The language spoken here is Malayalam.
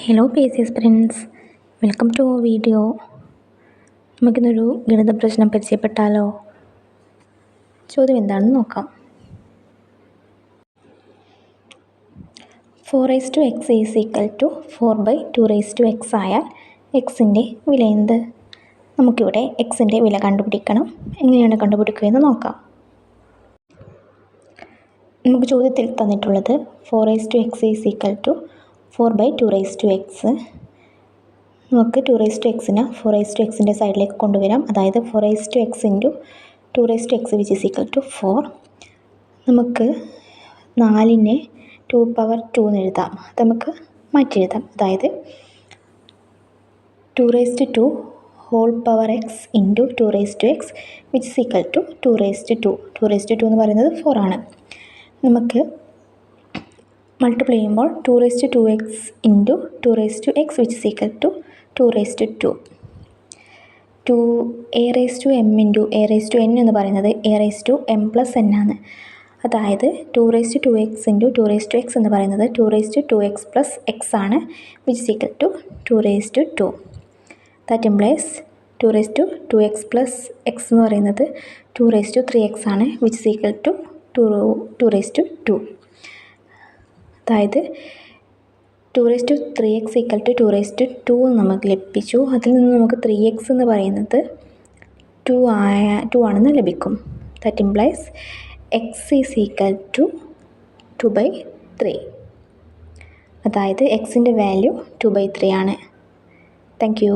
Hello PCS friends, welcome to video. നമുക്കിന്നൊരു ഗണിത പ്രശ്നം പരിചയപ്പെട്ടാലോ? ചോദ്യം എന്താണെന്ന് നോക്കാം. 4x is equal to 4/2x ആയാൽ എക്സിൻ്റെ വില എന്ത്? നമുക്കിവിടെ എക്സിൻ്റെ വില കണ്ടുപിടിക്കണം. എങ്ങനെയാണ് കണ്ടുപിടിക്കുകയെന്ന് നോക്കാം. നമുക്ക് ചോദ്യത്തിൽ തന്നിട്ടുള്ളത് 4x is equal to 4/2x. നമുക്ക് 2xനെ 4xൻ്റെ സൈഡിലേക്ക് കൊണ്ടുവരാം. അതായത് 4x into 2x which is equal to 4. നമുക്ക് 4നെ 2/2 എന്ന് എഴുതാം. അത് നമുക്ക് മാറ്റി എഴുതാം. അതായത് 2/2 whole power x into 2x which is equal to 2/2. 2/2 എന്ന് പറയുന്നത് 4 ആണ്. നമുക്ക് മൾട്ടിപ്ലൈ ചെയ്യുമ്പോൾ 2/2x into 2x which is equal to 2/2. a/m into a/n എന്ന് പറയുന്നത് a/m+n ആണ്. അതായത് 2/2x ഇൻറ്റു 2x എന്ന് പറയുന്നത് 2/2x + x ആണ്, which is equal to 2/2. That implies 2/2x + x എന്ന് പറയുന്നത് 2/3x ആണ്, വിച്ച് ഈസ് ഈക്വൽ ടു 2/2. അതായത് 2/3x ഈക്വൽ ടു 2/2 നമുക്ക് ലഭിച്ചു. അതിൽ നിന്ന് നമുക്ക് 3x എന്ന് പറയുന്നത് 2 ആണെന്ന് ലഭിക്കും. That implies x is equal to 2/3. അതായത് എക്സിൻ്റെ വാല്യൂ 2/3 ആണ്. Thank U.